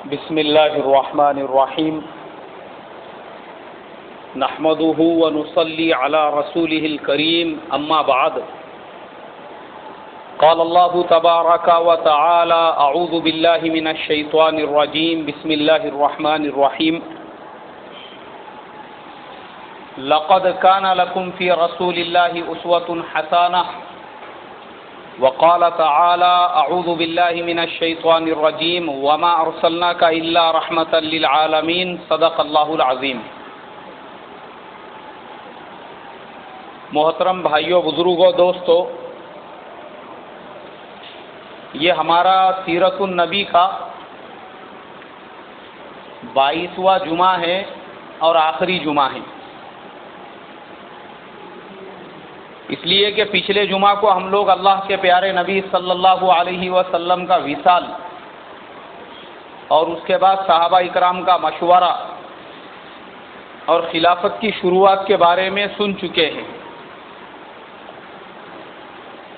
بسم اللہ الرحمن الرحیم نحمده ونصلي على رسوله الكريم اما بعد قال الله تبارك وتعالى اعوذ بالله من الشيطان الرجيم بسم الله الرحمن الرحيم لقد كان لكم في رسول الله اسوة حسنة وقال تعالى اعوذ بالله من الشيطان الرجيم وما ارسلناك الا رحمة للعالمين صدق الله العظيم۔ محترم بھائیوں، بزرگوں، دوستو، یہ ہمارا سیرت النبی کا 22واں جمعہ ہے اور آخری جمعہ ہے، اس لیے کہ پچھلے جمعہ کو ہم لوگ اللہ کے پیارے نبی صلی اللہ علیہ وسلم کا وصال اور اس کے بعد صحابہ اکرام کا مشورہ اور خلافت کی شروعات کے بارے میں سن چکے ہیں۔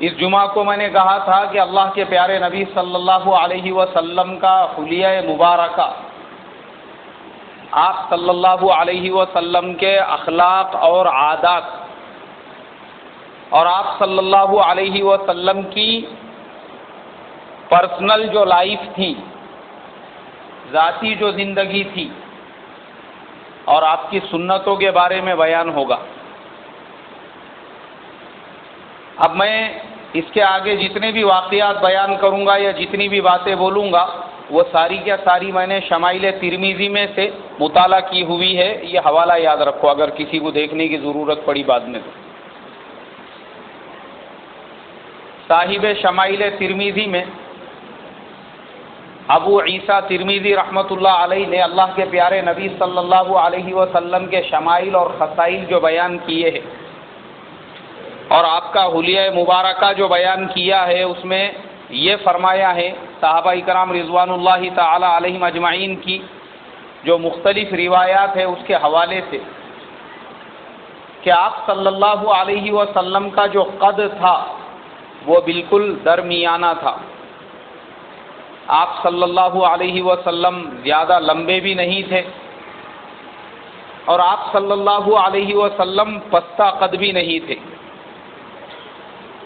اس جمعہ کو میں نے کہا تھا کہ اللہ کے پیارے نبی صلی اللہ علیہ وسلم کا حلیہ مبارکہ، آپ صلی اللہ علیہ وسلم کے اخلاق اور عادات اور آپ صلی اللہ علیہ وسلم کی پرسنل جو لائف تھی، ذاتی جو زندگی تھی، اور آپ کی سنتوں کے بارے میں بیان ہوگا۔ اب میں اس کے آگے جتنے بھی واقعات بیان کروں گا یا جتنی بھی باتیں بولوں گا وہ ساری کیا ساری میں نے شمائل ترمذی میں سے مطالعہ کی ہوئی ہے۔ یہ حوالہ یاد رکھو اگر کسی کو دیکھنے کی ضرورت پڑی بعد میں۔ صاحب شمائل ترمذی میں ابو عیسیٰ ترمذی رحمۃ اللہ علیہ نے اللہ کے پیارے نبی صلی اللہ علیہ وسلم کے شمائل اور خصائل جو بیان کیے ہیں اور آپ کا حلیہ مبارکہ جو بیان کیا ہے، اس میں یہ فرمایا ہے صحابہ اکرام رضوان اللہ تعالی علیہم اجمعین کی جو مختلف روایات ہے اس کے حوالے سے کہ آپ صلی اللہ علیہ وسلم کا جو قد تھا وہ بالکل درمیانہ تھا۔ آپ صلی اللہ علیہ وسلم زیادہ لمبے بھی نہیں تھے اور آپ صلی اللہ علیہ وسلم پستہ قد بھی نہیں تھے،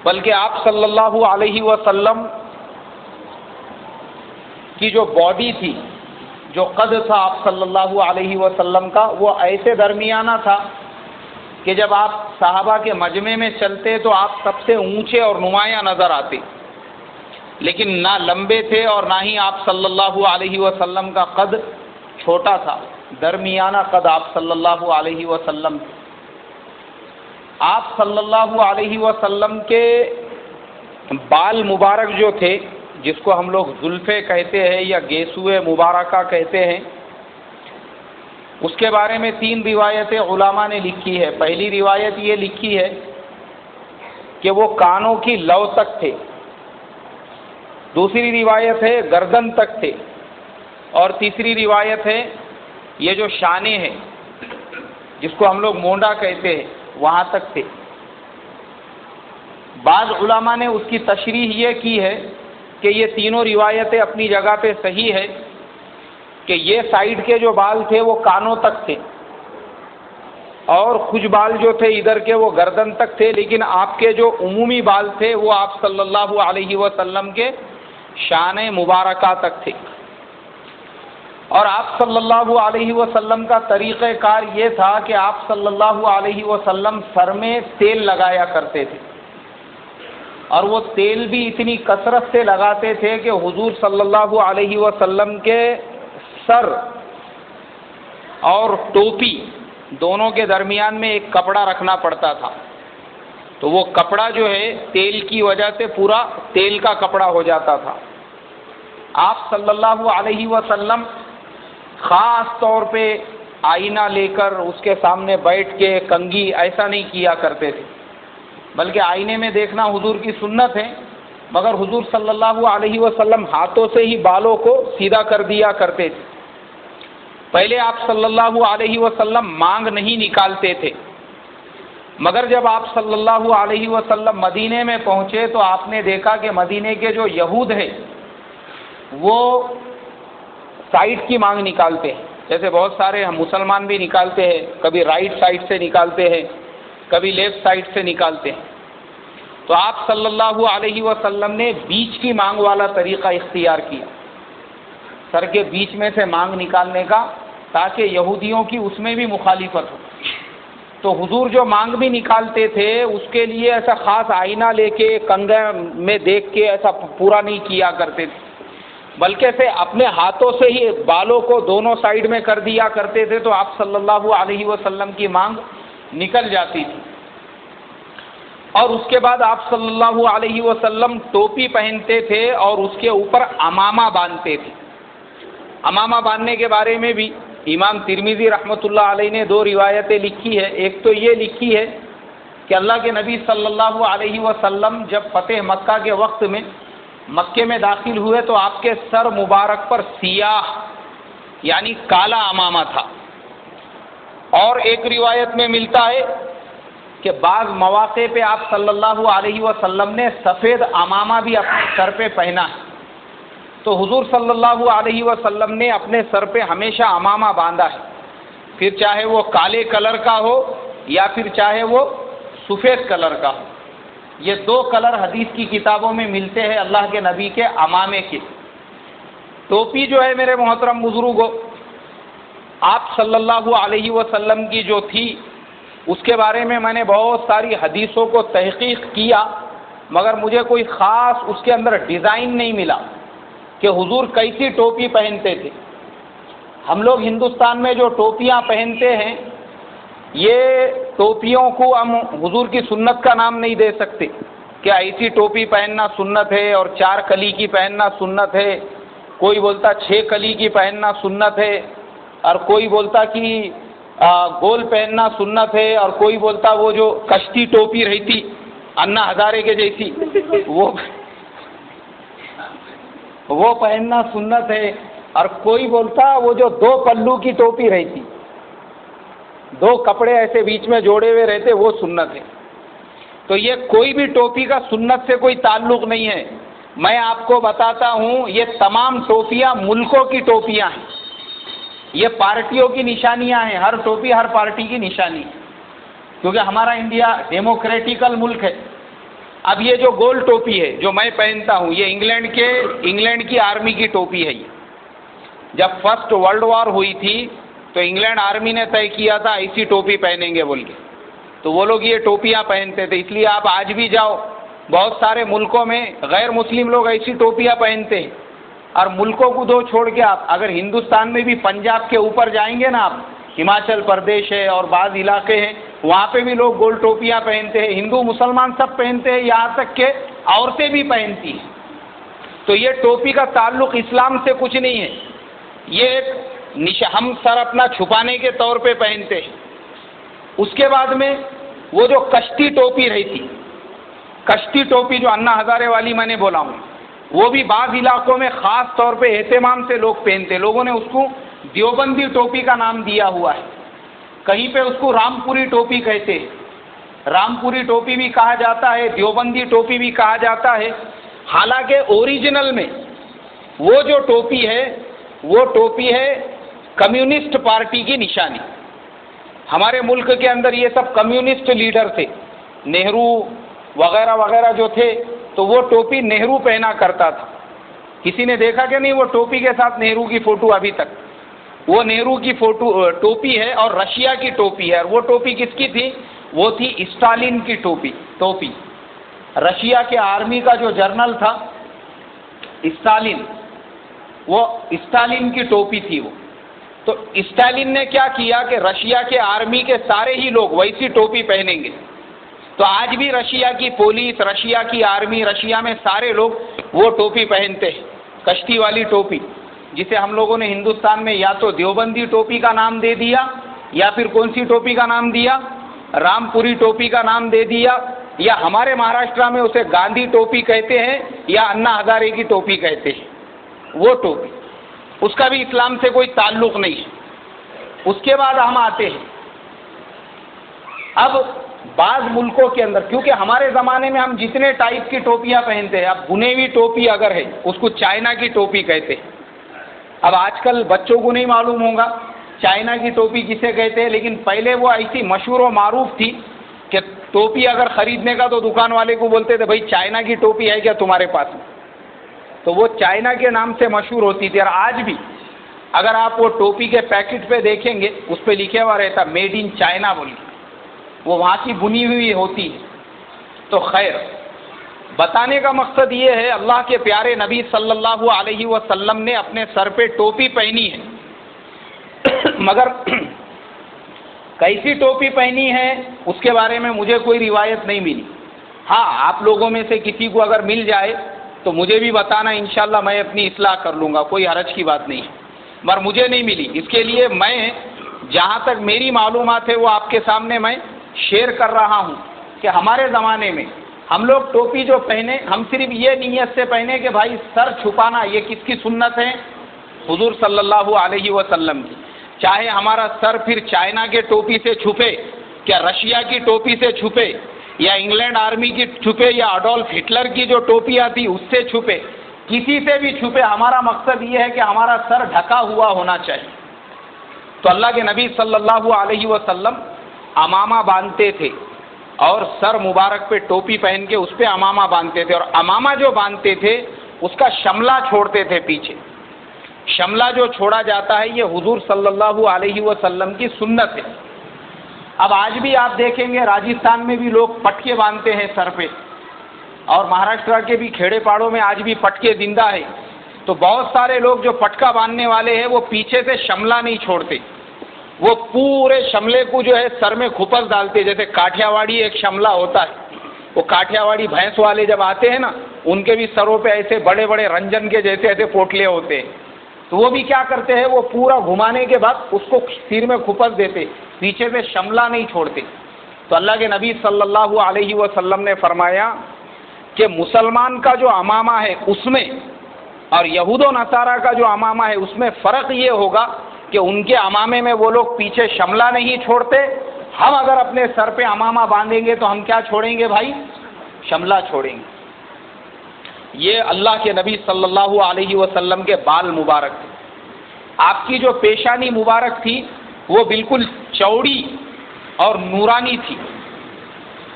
بلکہ آپ صلی اللہ علیہ وسلم کی جو باڈی تھی، جو قد تھا آپ صلی اللہ علیہ وسلم کا، وہ ایسے درمیانہ تھا کہ جب آپ صحابہ کے مجمع میں چلتے تو آپ سب سے اونچے اور نمایاں نظر آتے، لیکن نہ لمبے تھے اور نہ ہی آپ صلی اللہ علیہ وسلم کا قد چھوٹا تھا، درمیانہ قد آپ صلی اللہ علیہ وسلم تھے۔ آپ صلی اللہ علیہ وسلم کے بال مبارک جو تھے، جس کو ہم لوگ زلفیں کہتے ہیں یا گیسوئے مبارکہ کہتے ہیں، اس کے بارے میں 3 روایتیں علماء نے لکھی ہے۔ پہلی روایت یہ لکھی ہے کہ وہ کانوں کی لو تک تھے، دوسری روایت ہے گردن تک تھے، اور تیسری روایت ہے یہ جو شانے ہیں جس کو ہم لوگ مونڈا کہتے ہیں وہاں تک تھے۔ بعض علماء نے اس کی تشریح یہ کی ہے کہ یہ تینوں روایتیں اپنی جگہ پہ صحیح ہے کہ یہ سائیڈ کے جو بال تھے وہ کانوں تک تھے اور کچھ بال جو تھے ادھر کے وہ گردن تک تھے، لیکن آپ کے جو عمومی بال تھے وہ آپ صلی اللہ علیہ وسلم کے شان مبارکہ تک تھے۔ اور آپ صلی اللہ علیہ وسلم کا طریقہ کار یہ تھا کہ آپ صلی اللہ علیہ وسلم سر میں تیل لگایا کرتے تھے، اور وہ تیل بھی اتنی کثرت سے لگاتے تھے کہ حضور صلی اللہ علیہ وسلم کے سر اور ٹوپی دونوں کے درمیان میں ایک کپڑا رکھنا پڑتا تھا، تو وہ کپڑا جو ہے تیل کی وجہ سے پورا تیل کا کپڑا ہو جاتا تھا۔ آپ صلی اللہ علیہ وسلم خاص طور پہ آئینہ لے کر اس کے سامنے بیٹھ کے کنگھی ایسا نہیں کیا کرتے تھے، بلکہ آئینے میں دیکھنا حضور کی سنت ہے، مگر حضور صلی اللہ علیہ وسلم ہاتھوں سے ہی بالوں کو سیدھا کر دیا کرتے تھے۔ پہلے آپ صلی اللہ علیہ وسلم مانگ نہیں نکالتے تھے، مگر جب آپ صلی اللہ علیہ وسلم مدینے میں پہنچے تو آپ نے دیکھا کہ مدینے کے جو یہود ہیں وہ سائڈ کی مانگ نکالتے ہیں، جیسے بہت سارے ہم مسلمان بھی نکالتے ہیں، کبھی رائٹ سائڈ سے نکالتے ہیں، کبھی لیفٹ سائڈ سے نکالتے ہیں. تو آپ صلی اللہ علیہ وسلم نے بیچ کی مانگ والا طریقہ اختیار کیا، سر کے بیچ میں سے مانگ نکالنے کا، تاکہ یہودیوں کی اس میں بھی مخالفت ہو. تو حضور جو مانگ بھی نکالتے تھے اس کے لیے ایسا خاص آئینہ لے کے کنگھے میں دیکھ کے ایسا پورا نہیں کیا کرتے تھے، بلکہ سے اپنے ہاتھوں سے ہی بالوں کو دونوں سائیڈ میں کر دیا کرتے تھے، تو آپ صلی اللہ علیہ وسلم کی مانگ نکل جاتی تھی. اور اس کے بعد آپ صلی اللہ علیہ وسلم ٹوپی پہنتے تھے اور اس کے اوپر امامہ باندھتے تھے. امامہ باندھنے کے بارے میں بھی امام ترمذی رحمۃ اللہ علیہ نے 2 روایتیں لکھی ہے. ایک تو یہ لکھی ہے کہ اللہ کے نبی صلی اللہ علیہ وسلم جب فتح مکہ کے وقت میں مکے میں داخل ہوئے تو آپ کے سر مبارک پر سیاہ یعنی کالا امامہ تھا. اور ایک روایت میں ملتا ہے کہ بعض مواقع پہ آپ صلی اللہ علیہ وسلم نے سفید امامہ بھی اپنے سر پہ پہنا ہے. تو حضور صلی اللہ علیہ وسلم نے اپنے سر پہ ہمیشہ امامہ باندھا ہے، پھر چاہے وہ کالے کلر کا ہو یا پھر چاہے وہ سفید کلر کا ہو. یہ 2 کلر حدیث کی کتابوں میں ملتے ہیں اللہ کے نبی کے امامے کے. ٹوپی جو ہے میرے محترم بزرگوں، آپ صلی اللہ علیہ وسلم کی جو تھی اس کے بارے میں نے بہت ساری حدیثوں کو تحقیق کیا، مگر مجھے کوئی خاص اس کے اندر ڈیزائن نہیں ملا کہ حضور کیسی ٹوپی پہنتے تھے. ہم لوگ ہندوستان میں جو ٹوپیاں پہنتے ہیں یہ ٹوپیوں کو ہم حضور کی سنت کا نام نہیں دے سکتے کہ ایسی ٹوپی پہننا سنت ہے اور 4 کلی کی پہننا سنت ہے. کوئی بولتا 6 کلی کی پہننا سنت ہے، اور کوئی بولتا کہ گول پہننا سنت ہے، اور کوئی بولتا وہ جو کشتی ٹوپی رہتی انا ہزارے کے جیسی وہ پہننا سنت ہے، اور کوئی بولتا وہ جو 2 پلو کی ٹوپی رہتی، 2 کپڑے ایسے بیچ میں جوڑے ہوئے رہتے، وہ سنت ہے. تو یہ کوئی بھی ٹوپی کا سنت سے کوئی تعلق نہیں ہے. میں آپ کو بتاتا ہوں یہ تمام ٹوپیاں ملکوں کی ٹوپیاں ہیں، یہ پارٹیوں کی نشانیاں ہیں. ہر ٹوپی ہر پارٹی کی نشانی ہے، کیونکہ ہمارا انڈیا ڈیموکریٹیکل ملک ہے. اب یہ جو گول ٹوپی ہے جو میں پہنتا ہوں یہ انگلینڈ کی آرمی کی ٹوپی ہے. یہ جب فرسٹ ورلڈ وار ہوئی تھی تو انگلینڈ آرمی نے طے کیا تھا ایسی ٹوپی پہنیں گے بول کے، تو وہ لوگ یہ ٹوپیاں پہنتے تھے. اس لیے آپ آج بھی جاؤ بہت سارے ملکوں میں غیر مسلم لوگ ایسی ٹوپیاں پہنتے ہیں. اور ملکوں کو 2 چھوڑ کے آپ اگر ہندوستان میں بھی پنجاب کے اوپر جائیں گے نا، آپ ہماچل پردیش ہے اور بعض علاقے ہیں وہاں پہ بھی لوگ گول ٹوپیاں پہنتے ہیں. ہندو مسلمان سب پہنتے ہیں، یہاں تک کہ عورتیں بھی پہنتی ہیں. تو یہ ٹوپی کا تعلق اسلام سے کچھ نہیں ہے، یہ ایک ہم سر اپنا چھپانے کے طور پہ پہنتے ہیں. اس کے بعد میں وہ جو کشتی ٹوپی رہتی، کشتی ٹوپی جو انا ہزارے والی میں نے بولا ہوں، وہ بھی بعض علاقوں میں خاص طور پہ اہتمام سے لوگ پہنتے. لوگوں نے اس کو دیوبندی ٹوپی کا نام دیا ہوا ہے، کہیں پہ اس کو رامپوری ٹوپی کہتے ہیں. رامپوری ٹوپی بھی کہا جاتا ہے، دیوبندی ٹوپی بھی کہا جاتا ہے. حالانکہ اوریجنل میں وہ جو ٹوپی ہے وہ ٹوپی ہے کمیونسٹ پارٹی کی نشانی. ہمارے ملک کے اندر یہ سب کمیونسٹ لیڈر تھے، نہرو وغیرہ وغیرہ جو تھے، تو وہ ٹوپی نہرو پہنا کرتا تھا. کسی نے دیکھا کہ نہیں وہ ٹوپی کے ساتھ نہرو کی فوٹو ابھی تک؟ وہ نہرو کی ٹوپی ہے اور رشیا کی ٹوپی ہے. اور وہ ٹوپی کس کی تھی؟ وہ تھی اسٹالین کی ٹوپی. رشیا کے آرمی کا جو جنرل تھا اسٹالین، وہ اسٹالین کی ٹوپی تھی وہ. تو اسٹالین نے کیا کیا کہ رشیا کے آرمی کے سارے ہی لوگ ویسی ٹوپی پہنیں گے. تو آج بھی رشیا کی پولیس، رشیا کی آرمی، رشیا میں سارے لوگ وہ ٹوپی پہنتے ہیں، کشتی والی ٹوپی، جسے ہم لوگوں نے ہندوستان میں یا تو دیوبندی ٹوپی کا نام دے دیا یا پھر کون سی ٹوپی کا نام دیا؟ رامپوری ٹوپی کا نام دے دیا، یا ہمارے مہاراشٹر میں اسے گاندھی ٹوپی کہتے ہیں یا انا ہزارے کی ٹوپی کہتے ہیں. وہ ٹوپی اس کا بھی اسلام سے کوئی تعلق نہیں ہے. اس کے بعد ہم آتے ہیں اب بعض ملکوں کے اندر، کیونکہ ہمارے زمانے میں ہم جتنے ٹائپ کی ٹوپیاں پہنتے ہیں، اب بنے ہوئی ٹوپی اگر ہے اس کو چائنا کی ٹوپی کہتے ہیں. اب آج کل بچوں کو نہیں معلوم ہوگا چائنا کی ٹوپی کسے کہتے ہیں، لیکن پہلے وہ ایسی مشہور و معروف تھی کہ ٹوپی اگر خریدنے کا تو دکان والے کو بولتے تھے بھائی چائنا کی ٹوپی ہے کیا تمہارے پاس، تو وہ چائنا کے نام سے مشہور ہوتی تھی۔ اور آج بھی اگر آپ وہ ٹوپی کے پیکٹ پہ دیکھیں گے اس پہ لکھا ہوا رہتا میڈ ان چائنا بول کے، وہ وہاں کی بنی ہوئی ہوتی ہے۔ تو خیر، بتانے کا مقصد یہ ہے اللہ کے پیارے نبی صلی اللہ علیہ وسلم نے اپنے سر پہ ٹوپی پہنی ہے، مگر کیسی ٹوپی پہنی ہے اس کے بارے میں مجھے کوئی روایت نہیں ملی۔ ہاں، آپ لوگوں میں سے کسی کو اگر مل جائے تو مجھے بھی بتانا، انشاءاللہ میں اپنی اصلاح کر لوں گا، کوئی حرج کی بات نہیں ہے، مگر مجھے نہیں ملی۔ اس کے لیے میں جہاں تک میری معلومات ہے وہ آپ کے سامنے میں شیئر کر رہا ہوں کہ ہمارے زمانے میں ہم لوگ ٹوپی جو پہنے، ہم صرف یہ نیت سے پہنے کہ بھائی سر چھپانا یہ کس کی سنت ہے؟ حضور صلی اللہ علیہ وسلم کی۔ چاہے ہمارا سر پھر چائنا کے ٹوپی سے چھپے، کیا رشیا کی ٹوپی سے چھپے، یا انگلینڈ آرمی کی چھپے، یا اڈولف ہٹلر کی جو ٹوپی آتی اس سے چھپے، کسی سے بھی چھپے، ہمارا مقصد یہ ہے کہ ہمارا سر ڈھکا ہوا ہونا چاہیے۔ تو اللہ کے نبی صلی اللہ علیہ وسلم امامہ باندھتے تھے اور سر مبارک پہ ٹوپی پہن کے اس پہ امامہ باندھتے تھے، اور امامہ جو باندھتے تھے اس کا شملہ چھوڑتے تھے پیچھے۔ شملہ جو چھوڑا جاتا ہے یہ حضور صلی اللہ علیہ وسلم کی سنت ہے۔ اب آج بھی آپ دیکھیں گے راجستھان میں بھی لوگ پٹکے باندھتے ہیں سر پہ، اور مہاراشٹر کے بھی کھیڑے پاڑوں میں آج بھی پٹکے زندہ ہے۔ تو بہت سارے لوگ جو پٹکا باندھنے والے ہیں وہ پیچھے سے شملہ نہیں چھوڑتے، وہ پورے شملے کو جو ہے سر میں کھپس ڈالتے، جیسے کاٹھیاواڑی ایک شملہ ہوتا ہے، وہ کاٹھیاواڑی بھینس والے جب آتے ہیں نا ان کے بھی سروں پہ ایسے بڑے بڑے رنجن کے جیسے ایسے پوٹلے ہوتے ہیں، تو وہ بھی کیا کرتے ہیں، وہ پورا گھمانے کے بعد اس کو سر میں کھپس دیتے، پیچھے سے شملہ نہیں چھوڑتے۔ تو اللہ کے نبی صلی اللہ علیہ وسلم نے فرمایا کہ مسلمان کا جو امامہ ہے اس میں اور یہود و نصارہ کا جو امامہ ہے اس میں فرق یہ ہوگا کہ ان کے امامے میں وہ لوگ پیچھے شملہ نہیں چھوڑتے، ہم اگر اپنے سر پہ امامہ باندھیں گے تو ہم کیا چھوڑیں گے بھائی؟ شملہ چھوڑیں گے۔ یہ اللہ کے نبی صلی اللہ علیہ وسلم کے بال مبارک تھے۔ آپ کی جو پیشانی مبارک تھی وہ بالکل چوڑی اور نورانی تھی،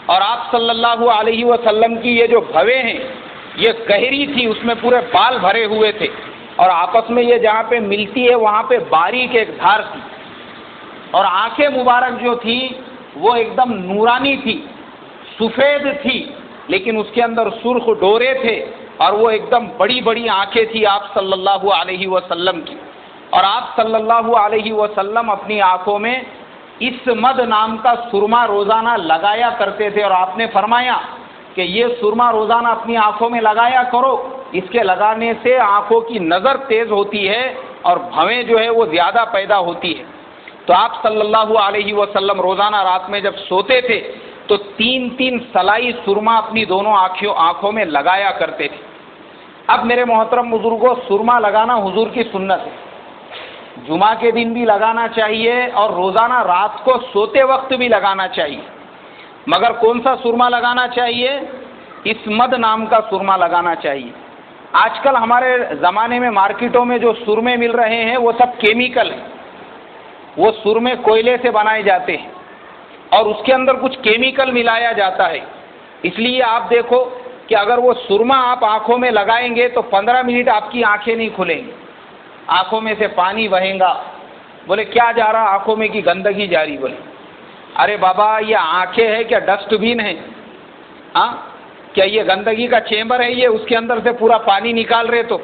اور آپ صلی اللہ علیہ وسلم کی یہ جو بھویں ہیں یہ گہری تھی، اس میں پورے بال بھرے ہوئے تھے، اور آپس میں یہ جہاں پہ ملتی ہے وہاں پہ باریک ایک دھار تھی، اور آنکھیں مبارک جو تھی وہ ایک دم نورانی تھی، سفید تھی، لیکن اس کے اندر سرخ ڈورے تھے، اور وہ ایک دم بڑی بڑی آنکھیں تھی آپ صلی اللہ علیہ وسلم کی۔ اور آپ صلی اللہ علیہ وسلم اپنی آنکھوں میں اسمد نام کا سرما روزانہ لگایا کرتے تھے، اور آپ نے فرمایا کہ یہ سرما روزانہ اپنی آنکھوں میں لگایا کرو، اس کے لگانے سے آنکھوں کی نظر تیز ہوتی ہے اور بھویں جو ہے وہ زیادہ پیدا ہوتی ہے۔ تو آپ صلی اللہ علیہ وسلم روزانہ رات میں جب سوتے تھے تو 3 سلائی سرما اپنی دونوں آنکھوں میں لگایا کرتے تھے۔ اب میرے محترم بزرگوں، سرما لگانا حضور کی سنت ہے، جمعہ کے دن بھی لگانا چاہیے اور روزانہ رات کو سوتے وقت بھی لگانا چاہیے، مگر کون سا سرما لگانا چاہیے؟ اسمد نام کا سرما لگانا چاہیے۔ آج کل ہمارے زمانے میں مارکیٹوں میں جو سرمے مل رہے ہیں وہ سب کیمیکل ہیں، وہ سرمے کوئلے سے بنائے جاتے ہیں اور اس کے اندر کچھ کیمیکل ملایا جاتا ہے، اس لیے آپ دیکھو کہ اگر وہ سرما آپ آنکھوں میں لگائیں گے تو 15 منٹ آپ کی آنکھیں نہیں کھلیں گی، آنکھوں میں سے پانی بہے گا۔ بولے کیا جا رہا؟ آنکھوں میں کی گندگی جاری۔ بولے ارے بابا یہ آنکھیں ہے کیا ڈسٹ بین ہے؟ ہاں، کیا یہ گندگی کا چیمبر ہے؟ یہ اس کے اندر سے پورا پانی نکال رہے تو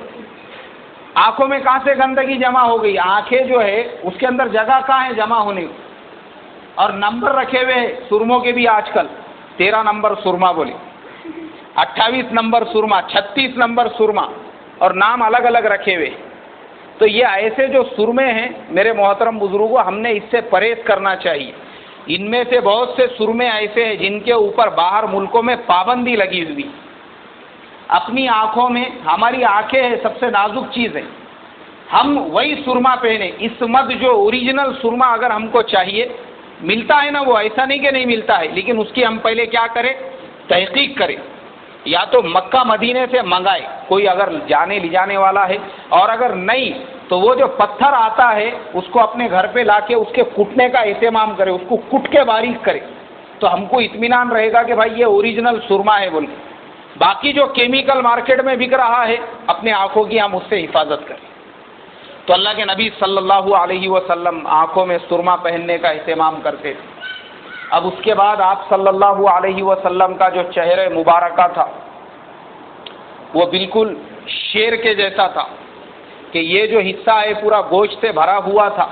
آنکھوں میں کہاں سے گندگی جمع ہو گئی؟ آنکھیں جو ہے اس کے اندر جگہ کہاں ہے جمع ہونے کی؟ اور نمبر رکھے ہوئے ہیں سرموں کے بھی آج کل، 13 نمبر سرما بولے، 28 نمبر سرما، 36 نمبر سرما، اور نام الگ الگ رکھے ہوئے۔ تو یہ ایسے جو سرمے ہیں میرے محترم بزرگوں، ہم نے اس سے پرہیز کرنا چاہیے۔ ان میں سے بہت سے سرمے ایسے ہیں جن کے اوپر باہر ملکوں میں پابندی لگی ہوئی۔ اپنی آنکھوں میں، ہماری آنکھیں سب سے نازک چیز ہے، ہم وہی سرما پہنے، اسمد جو اوریجنل سرما اگر ہم کو چاہیے ملتا ہے نا، وہ ایسا نہیں کہ نہیں ملتا ہے، لیکن اس کی ہم پہلے کیا کریں؟ تحقیق کریں، یا تو مکہ مدینے سے منگائے کوئی اگر جانے لے جانے والا ہے، اور اگر نہیں تو وہ جو پتھر آتا ہے اس کو اپنے گھر پہ لا کے اس کے کٹنے کا اہتمام کرے، اس کو کٹ کے باریک کرے، تو ہم کو اطمینان رہے گا کہ بھائی یہ اوریجنل سرما ہے بول کے۔ باقی جو کیمیکل مارکیٹ میں بک رہا ہے اپنے آنکھوں کی ہم اس سے حفاظت کریں۔ تو اللہ کے نبی صلی اللہ علیہ وسلم آنکھوں میں سرما پہننے کا اہتمام کرتے تھے۔ اب اس کے بعد آپ صلی اللہ علیہ وسلم کا جو چہرہ مبارکہ تھا وہ بالکل شیر کے جیسا تھا کہ یہ جو حصہ ہے پورا گوشت سے بھرا ہوا تھا،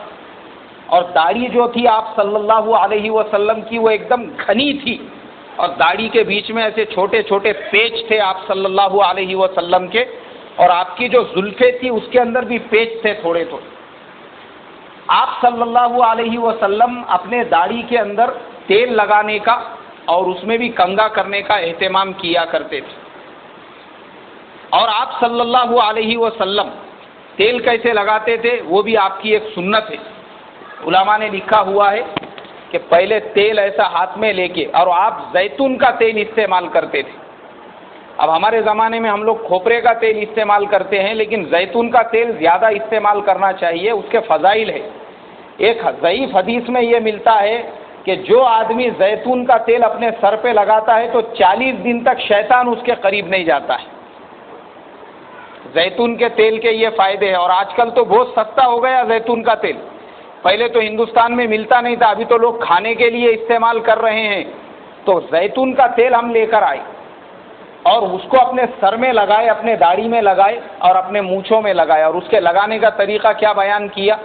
اور داڑھی جو تھی آپ صلی اللہ علیہ وسلم کی وہ ایک دم گھنی تھی، اور داڑھی کے بیچ میں ایسے چھوٹے چھوٹے پیچ تھے آپ صلی اللہ علیہ وسلم کے، اور آپ کی جو زلفیں تھی اس کے اندر بھی پیچ تھے تھوڑے تھوڑے۔ آپ صلی اللہ علیہ وسلم اپنے داڑھی کے اندر تیل لگانے کا اور اس میں بھی کنگھا کرنے کا اہتمام کیا کرتے تھے۔ اور آپ صلی اللہ علیہ وسلم تیل کیسے لگاتے تھے وہ بھی آپ کی ایک سنت ہے۔ علماء نے لکھا ہوا ہے کہ پہلے تیل ایسا ہاتھ میں لے کے، اور آپ زیتون کا تیل استعمال کرتے تھے۔ اب ہمارے زمانے میں ہم لوگ کھوپرے کا تیل استعمال کرتے ہیں، لیکن زیتون کا تیل زیادہ استعمال کرنا چاہیے، اس کے فضائل ہے۔ ایک ضعیف حدیث میں یہ ملتا ہے کہ جو آدمی زیتون کا تیل اپنے سر پہ لگاتا ہے تو 40 دن تک شیطان اس کے قریب نہیں جاتا ہے۔ زیتون کے تیل کے یہ فائدے ہیں، اور آج کل تو بہت سستا ہو گیا زیتون کا تیل۔ پہلے تو ہندوستان میں ملتا نہیں تھا، ابھی تو لوگ کھانے کے لیے استعمال کر رہے ہیں۔ تو زیتون کا تیل ہم لے کر آئے اور اس کو اپنے سر میں لگائے، اپنے داڑھی میں لگائے اور اپنے مونچھوں میں لگائے، اور اس کے لگانے کا طریقہ کیا بیان کیا،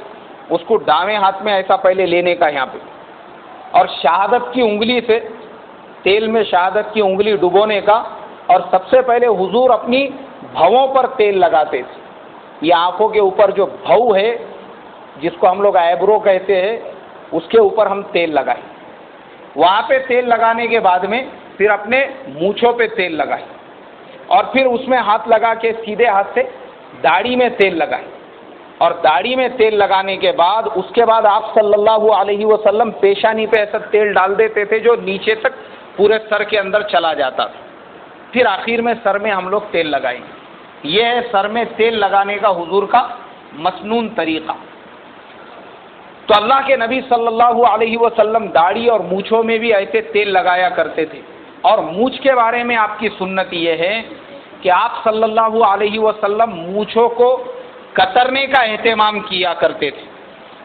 اس کو دائیں ہاتھ میں ایسا پہلے لینے کا یہاں پہ، اور شہادت کی انگلی سے تیل میں شہادت کی انگلی ڈبونے کا، اور سب سے پہلے حضور اپنی بھووں پر تیل لگاتے تھے۔ یہ آنکھوں کے اوپر جو بھو ہے جس کو ہم لوگ ایبرو کہتے ہیں، اس کے اوپر ہم تیل لگائیں، وہاں پہ تیل لگانے کے بعد میں پھر اپنے مونچھوں پہ تیل لگائیں، اور پھر اس میں ہاتھ لگا کے سیدھے ہاتھ سے داڑھی میں تیل لگائیں، اور داڑھی میں تیل لگانے کے بعد اس کے بعد آپ صلی اللہ علیہ وسلم پیشانی پہ ایسا تیل ڈال دیتے تھے جو نیچے تک پورے سر کے اندر چلا جاتا تھا۔ پھر آخر میں سر میں ہم لوگ تیل لگائیں گے۔ یہ ہے سر میں تیل لگانے کا حضور کا مسنون طریقہ۔ تو اللہ کے نبی صلی اللہ علیہ وسلم داڑھی اور مونچھوں میں بھی ایسے تیل لگایا کرتے تھے۔ اور مونچھ کے بارے میں آپ کی سنت یہ ہے کہ آپ صلی اللہ علیہ وسلم مونچھوں کو کترنے کا اہتمام کیا کرتے تھے،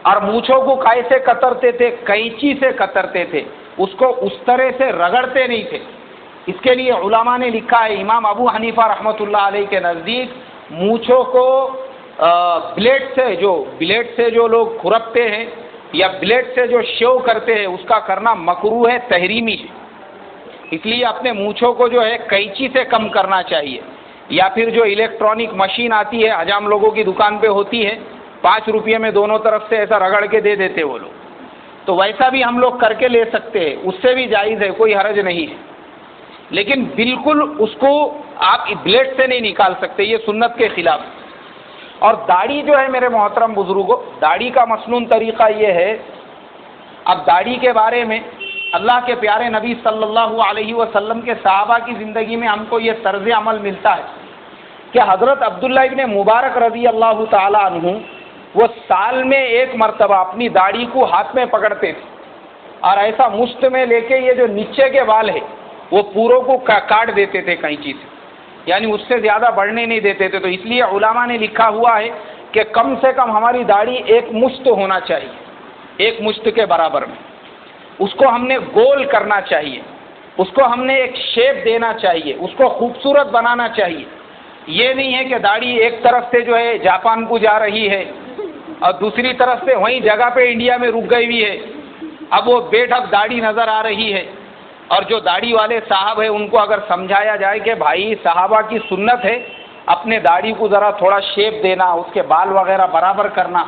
اور مونچھوں کو کیسے کترتے تھے؟ قینچی سے کترتے تھے، اس کو اس طرح سے رگڑتے نہیں تھے۔ اس کے لیے علماء نے لکھا ہے، امام ابو حنیفہ رحمۃ اللہ علیہ کے نزدیک مونچھوں کو بلیڈ سے جو لوگ کھرپتے ہیں یا بلیڈ سے جو شیو کرتے ہیں اس کا کرنا مکروہ ہے، تحریمی ہے۔ اس لیے اپنے مونچھوں کو جو ہے قینچی سے کم کرنا چاہیے، یا پھر جو الیکٹرانک مشین آتی ہے حجام لوگوں کی دکان پہ ہوتی ہے، 5 روپے میں دونوں طرف سے ایسا رگڑ کے دے دیتے وہ لوگ، تو ویسا بھی ہم لوگ کر کے لے سکتے ہیں، اس سے بھی جائز ہے، کوئی حرج نہیں ہے۔ لیکن بالکل اس کو آپ بلیڈ سے نہیں نکال سکتے، یہ سنت کے خلاف۔ اور داڑھی جو ہے میرے محترم بزرگوں، داڑھی کا مسنون طریقہ یہ ہے، اب داڑھی کے بارے میں اللہ کے پیارے نبی صلی اللہ علیہ وسلم کے صحابہ کی زندگی میں ہم کو یہ طرز عمل ملتا ہے کہ حضرت عبداللہ ابن مبارک رضی اللہ تعالی عنہ وہ سال میں ایک مرتبہ اپنی داڑھی کو ہاتھ میں پکڑتے تھے، اور ایسا مشت میں لے کے یہ جو نیچے کے بال ہے وہ پوروں کو کاٹ دیتے تھے قینچی سے، یعنی اس سے زیادہ بڑھنے نہیں دیتے تھے۔ تو اس لیے علماء نے لکھا ہوا ہے کہ کم سے کم ہماری داڑھی ایک مشت ہونا چاہیے، ایک مشت کے برابر میں، اس کو ہم نے گول کرنا چاہیے، اس کو ہم نے ایک شیپ دینا چاہیے، اس کو خوبصورت بنانا چاہیے۔ یہ نہیں ہے کہ داڑھی ایک طرف سے جو ہے جاپان کو جا رہی ہے اور دوسری طرف سے وہیں جگہ پہ انڈیا میں رک گئی ہوئی ہے، اب وہ بے ڈھک داڑھی نظر آ رہی ہے۔ اور جو داڑھی والے صاحب ہیں ان کو اگر سمجھایا جائے کہ بھائی صحابہ کی سنت ہے اپنے داڑھی کو ذرا تھوڑا شیپ دینا، اس کے بال وغیرہ برابر کرنا،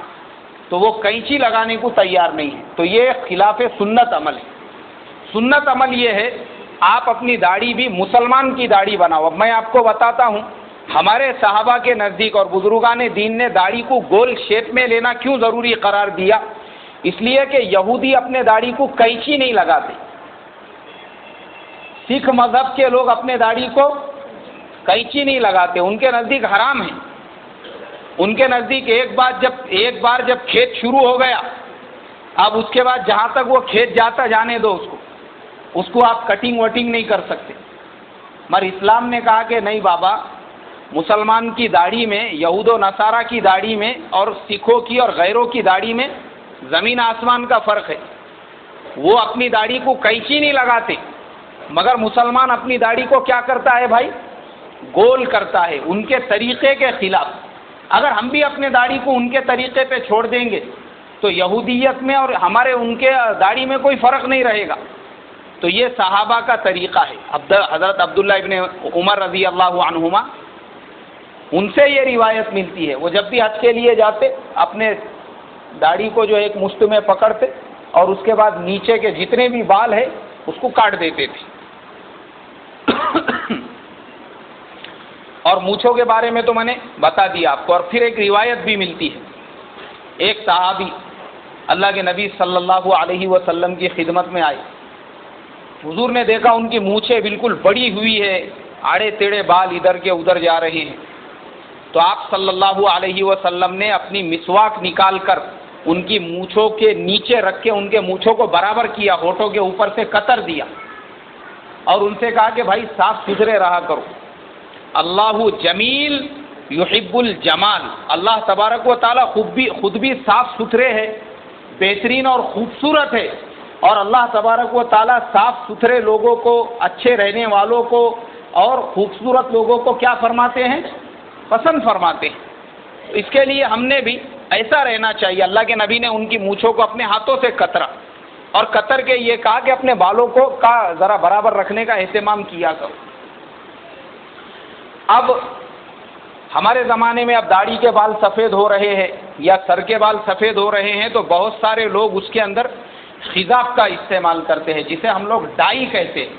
تو وہ قینچی لگانے کو تیار نہیں ہے، تو یہ خلاف سنت عمل ہے۔ سنت عمل یہ ہے آپ اپنی داڑھی بھی مسلمان کی داڑھی بناؤ۔ اب میں آپ کو بتاتا ہوں ہمارے صحابہ کے نزدیک اور بزرگان دین نے داڑھی کو گول شیپ میں لینا کیوں ضروری قرار دیا؟ اس لیے کہ یہودی اپنے داڑھی کو قینچی نہیں لگاتے، سکھ مذہب کے لوگ اپنے داڑھی کو قینچی نہیں لگاتے، ان کے نزدیک حرام ہے۔ ان کے نزدیک ایک بار جب کھیت شروع ہو گیا، اب اس کے بعد جہاں تک وہ کھیت جاتا جانے دو اس کو آپ کٹنگ وٹنگ نہیں کر سکتے۔ مگر اسلام نے کہا کہ نہیں بابا، مسلمان کی داڑھی میں، یہود و نصارہ کی داڑھی میں اور سکھوں کی اور غیروں کی داڑھی میں زمین آسمان کا فرق ہے۔ وہ اپنی داڑھی کو قینچی نہیں لگاتے، مگر مسلمان اپنی داڑھی کو کیا کرتا ہے بھائی؟ گول کرتا ہے، ان کے طریقے کے خلاف۔ اگر ہم بھی اپنے داڑھی کو ان کے طریقے پہ چھوڑ دیں گے تو یہودیت میں اور ہمارے ان کے داڑھی میں کوئی فرق نہیں رہے گا۔ تو یہ صحابہ کا طریقہ ہے۔ حضرت عبداللہ ابن عمر رضی اللہ عنہما، ان سے یہ روایت ملتی ہے، وہ جب بھی حج کے لیے جاتے اپنے داڑھی کو جو ایک مشت میں پکڑتے اور اس کے بعد نیچے کے جتنے بھی بال ہیں اس کو کاٹ دیتے تھے۔ اور مونچھوں کے بارے میں تو میں نے بتا دیا آپ کو۔ اور پھر ایک روایت بھی ملتی ہے، ایک صحابی اللہ کے نبی صلی اللہ علیہ وسلم کی خدمت میں آئے، حضور نے دیکھا ان کی مونچھیں بالکل بڑی ہوئی ہے، آڑے ٹیڑھے بال ادھر کے ادھر جا رہے ہیں، تو آپ صلی اللہ علیہ وسلم نے اپنی مسواک نکال کر ان کی مونچھوں کے نیچے رکھ کے ان کے مونچھوں کو برابر کیا، ہونٹوں کے اوپر سے قطر دیا اور ان سے کہا کہ بھائی صاف ستھرے رہا کرو، اللہ جمیل یحب الجمال، اللہ تبارک و تعالیٰ خود بھی صاف ستھرے ہے، بہترین اور خوبصورت ہے، اور اللہ تبارک و تعالیٰ صاف ستھرے لوگوں کو، اچھے رہنے والوں کو اور خوبصورت لوگوں کو کیا فرماتے ہیں؟ پسند فرماتے ہیں۔ اس کے لیے ہم نے بھی ایسا رہنا چاہیے۔ اللہ کے نبی نے ان کی مونچھوں کو اپنے ہاتھوں سے قطرا اور قطر کے یہ کہا کہ اپنے بالوں کو ذرا برابر رکھنے کا اہتمام کیا کرو۔ اب ہمارے زمانے میں اب داڑھی کے بال سفید ہو رہے ہیں یا سر کے بال سفید ہو رہے ہیں تو بہت سارے لوگ اس کے اندر خضاب کا استعمال کرتے ہیں، جسے ہم لوگ ڈائی کہتے ہیں۔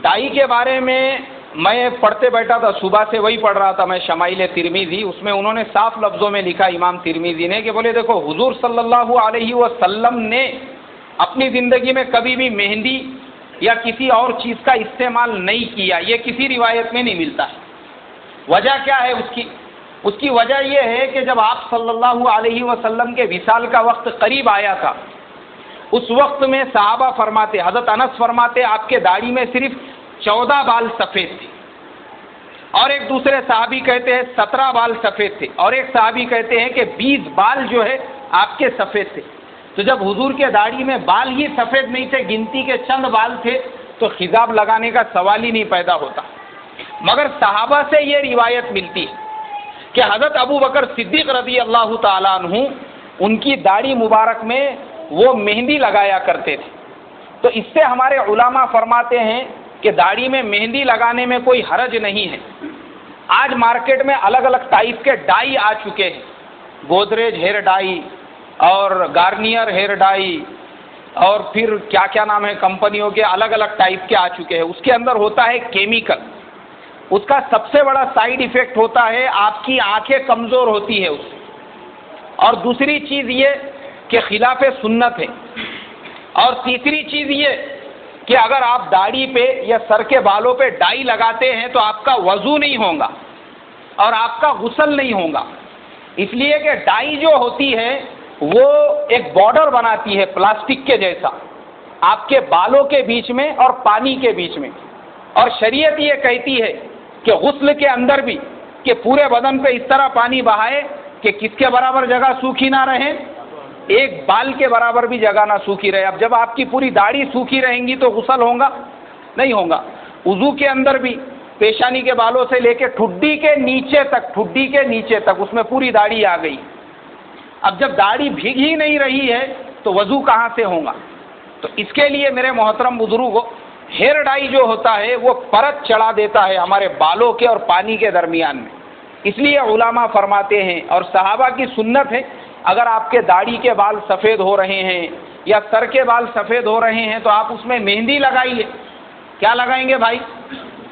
ڈائی کے بارے میں میں پڑھتے بیٹھا تھا، صبح سے وہی پڑھ رہا تھا میں، شمائل ترمذی، اس میں انہوں نے صاف لفظوں میں لکھا امام ترمذی نے کہ بولے دیکھو حضور صلی اللہ علیہ وسلم نے اپنی زندگی میں کبھی بھی مہندی یا کسی اور چیز کا استعمال نہیں کیا، یہ کسی روایت میں نہیں ملتا ہے۔ وجہ کیا ہے اس کی وجہ یہ ہے کہ جب آپ صلی اللہ علیہ وسلم کے وصال کا وقت قریب آیا تھا، اس وقت میں صحابہ فرماتے، حضرت انس فرماتے آپ کے داڑھی میں صرف 14 بال سفید تھے، اور ایک دوسرے صحابی کہتے ہیں 17 بال سفید تھے، اور ایک صحابی کہتے ہیں کہ 20 بال جو ہے آپ کے سفید تھے۔ تو جب حضور کے داڑھی میں بال ہی سفید نہیں تھے، گنتی کے چند بال تھے، تو خضاب لگانے کا سوال ہی نہیں پیدا ہوتا۔ مگر صحابہ سے یہ روایت ملتی ہے کہ حضرت ابو بکر صدیق رضی اللہ تعالیٰ عنہ ان کی داڑھی مبارک میں وہ مہندی لگایا کرتے تھے۔ تو اس سے ہمارے علماء فرماتے ہیں کہ داڑھی میں مہندی لگانے میں کوئی حرج نہیں ہے۔ آج مارکیٹ میں الگ الگ ٹائپ کے ڈائی آ چکے ہیں، گودریج ہیئر ڈائی اور گارنیئر ہیئر ڈائی اور پھر کیا کیا نام ہے کمپنیوں کے، الگ الگ ٹائپ کے آ چکے ہیں۔ اس کے اندر ہوتا ہے کیمیکل، اس کا سب سے بڑا سائیڈ ایفیکٹ ہوتا ہے آپ کی آنکھیں کمزور ہوتی ہے اس سے، اور دوسری چیز یہ کہ خلاف سنت ہے، اور تیسری چیز یہ کہ اگر آپ داڑھی پہ یا سر کے بالوں پہ ڈائی لگاتے ہیں تو آپ کا وضو نہیں ہوگا اور آپ کا غسل نہیں ہوگا، اس لیے کہ ڈائی جو ہوتی ہے وہ ایک بارڈر بناتی ہے پلاسٹک کے جیسا آپ کے بالوں کے بیچ میں اور پانی کے بیچ میں، اور شریعت یہ کہتی ہے کہ غسل کے اندر بھی کہ پورے بدن پہ اس طرح پانی بہائے کہ کس کے برابر جگہ سوکھی نہ رہے، ایک بال کے برابر بھی جگہ نہ سوکھی رہے۔ اب جب آپ کی پوری داڑھی سوکھی رہیں گی تو غسل ہوگا نہیں ہوگا۔ وضو کے اندر بھی پیشانی کے بالوں سے لے کے ٹھڈی کے نیچے تک اس میں پوری داڑھی آ گئی۔ اب جب داڑھی بھیگ ہی نہیں رہی ہے تو وضو کہاں سے ہوگا؟ تو اس کے لیے میرے محترم بزرگوں، ہیئر ڈائی جو ہوتا ہے وہ پرت چڑھا دیتا ہے ہمارے بالوں کے اور پانی کے درمیان میں، اس لیے علماء فرماتے ہیں اور صحابہ کی سنت ہے، اگر آپ کے داڑھی کے بال سفید ہو رہے ہیں یا سر کے بال سفید ہو رہے ہیں تو آپ اس میں مہندی لگائیے۔ کیا لگائیں گے بھائی؟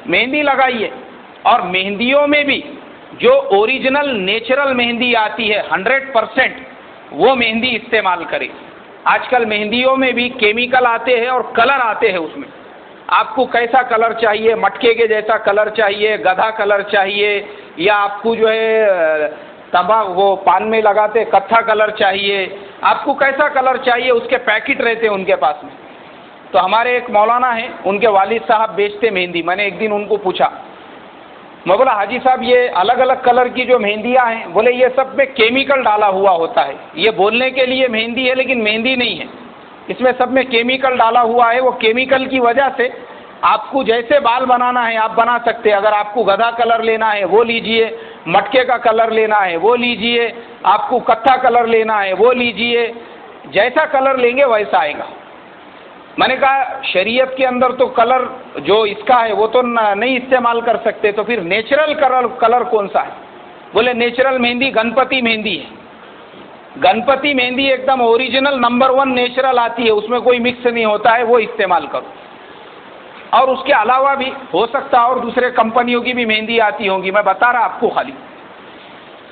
مہندی لگائیے۔ اور مہندیوں میں بھی جو اوریجنل نیچرل مہندی آتی ہے 100% وہ مہندی استعمال کریں۔ آج کل مہندیوں میں بھی کیمیکل آتے ہیں اور کلر آتے ہیں، اس میں آپ کو کیسا کلر چاہیے، مٹکے کے جیسا کلر چاہیے، گدھا کلر چاہیے یا آپ کو جو ہے وہ پان میں لگاتے کتھا کلر چاہیے، آپ کو کیسا کلر چاہیے، اس کے پیکٹ رہتے ان کے پاس میں. تو ہمارے ایک مولانا ہیں، ان کے والد صاحب بیچتے مہندی. میں نے ایک دن ان کو پوچھا، میں بولا حاجی صاحب یہ الگ الگ کلر کی جو مہندیاں ہیں، بولے یہ سب میں کیمیکل ڈالا ہوا ہوتا ہے. یہ بولنے کے لیے مہندی ہے لیکن مہندی نہیں ہے، اس میں سب میں کیمیکل ڈالا ہوا ہے. وہ کیمیکل کی وجہ سے آپ کو جیسے بال بنانا ہے آپ بنا سکتے. اگر آپ کو گدھا کلر لینا ہے وہ لیجئے، مٹکے کا کلر لینا ہے وہ لیجئے، آپ کو کتھا کلر لینا ہے وہ لیجئے، جیسا کلر لیں گے ویسا آئے گا. میں نے کہا شریعت کے اندر تو کلر جو اس کا ہے وہ تو نہیں استعمال کر سکتے، تو پھر نیچرل کلر کون سا ہے؟ بولے نیچرل مہندی گنپتی مہندی ہے. گنپتی مہندی ایک دم اوریجنل نمبر 1 نیچرل آتی ہے، اس میں کوئی مکس نہیں ہوتا ہے، وہ استعمال کرو. اور اس کے علاوہ بھی ہو سکتا ہے اور دوسرے کمپنیوں کی بھی مہندی آتی ہوں گی، میں بتا رہا آپ کو خالی.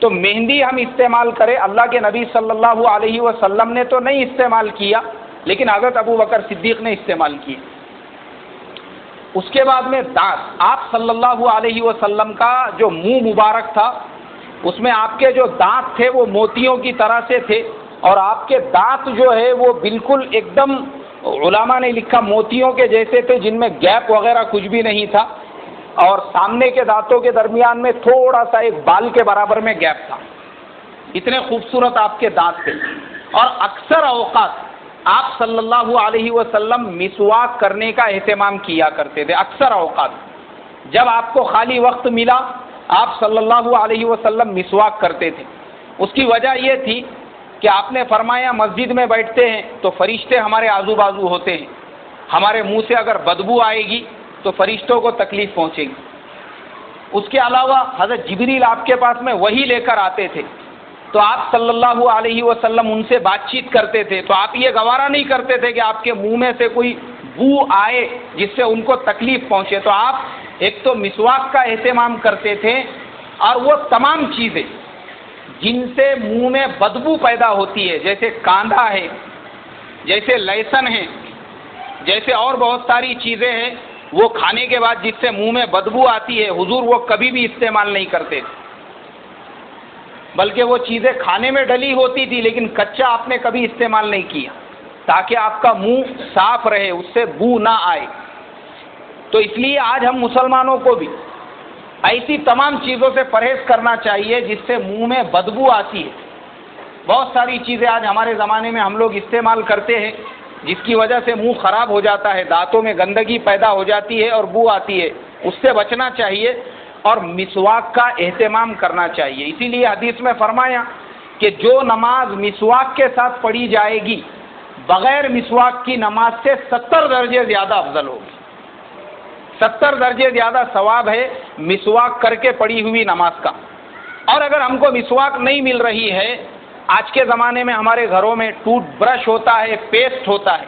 تو مہندی ہم استعمال کریں. اللہ کے نبی صلی اللہ علیہ وسلم نے تو نہیں استعمال کیا، لیکن حضرت ابو بکر صدیق نے استعمال کی. اس کے بعد میں دانت. آپ صلی اللہ علیہ وسلم کا جو منہ مبارک تھا اس میں آپ کے جو دانت تھے وہ موتیوں کی طرح سے تھے، اور آپ کے دانت جو ہے وہ بالکل ایک دم علماء نے لکھا موتیوں کے جیسے تھے، جن میں گیپ وغیرہ کچھ بھی نہیں تھا، اور سامنے کے دانتوں کے درمیان میں تھوڑا سا ایک بال کے برابر میں گیپ تھا. اتنے خوبصورت آپ کے دانت تھے. اور اکثر اوقات آپ صلی اللہ علیہ وسلم مسواک کرنے کا اہتمام کیا کرتے تھے. اکثر اوقات جب آپ کو خالی وقت ملا آپ صلی اللہ علیہ وسلم مسواک کرتے تھے. اس کی وجہ یہ تھی کہ آپ نے فرمایا مسجد میں بیٹھتے ہیں تو فرشتے ہمارے آزو بازو ہوتے ہیں، ہمارے منہ سے اگر بدبو آئے گی تو فرشتوں کو تکلیف پہنچے گی. اس کے علاوہ حضرت جبریل آپ کے پاس میں وہی لے کر آتے تھے، تو آپ صلی اللہ علیہ وسلم ان سے بات چیت کرتے تھے، تو آپ یہ گوارا نہیں کرتے تھے کہ آپ کے منہ میں سے کوئی بو آئے جس سے ان کو تکلیف پہنچے. تو آپ ایک تو مسواک کا اہتمام کرتے تھے، اور وہ تمام چیزیں جن سے منہ میں بدبو پیدا ہوتی ہے، جیسے کاندا ہے، جیسے لہسن ہے، جیسے اور بہت ساری چیزیں ہیں، وہ کھانے کے بعد جس سے منہ میں بدبو آتی ہے، حضور وہ کبھی بھی استعمال نہیں کرتے تھے. بلکہ وہ چیزیں کھانے میں ڈلی ہوتی تھی لیکن کچا آپ نے کبھی استعمال نہیں کیا، تاکہ آپ کا منہ صاف رہے، اس سے بو نہ آئے. تو اس لیے آج ہم مسلمانوں کو بھی ایسی تمام چیزوں سے پرہیز کرنا چاہیے جس سے منہ میں بدبو آتی ہے. بہت ساری چیزیں آج ہمارے زمانے میں ہم لوگ استعمال کرتے ہیں جس کی وجہ سے منہ خراب ہو جاتا ہے، دانتوں میں گندگی پیدا ہو جاتی ہے اور بو آتی ہے. اس سے بچنا چاہیے اور مسواک کا اہتمام کرنا چاہیے. اسی لیے حدیث میں فرمایا کہ جو نماز مسواک کے ساتھ پڑھی جائے گی بغیر مسواک کی نماز سے 70 درجے زیادہ افضل ہوگی. 70 درجے زیادہ ثواب ہے مسواک کر کے پڑھی ہوئی نماز کا. اور اگر ہم کو مسواک نہیں مل رہی ہے، آج کے زمانے میں ہمارے گھروں میں ٹوتھ برش ہوتا ہے، پیسٹ ہوتا ہے.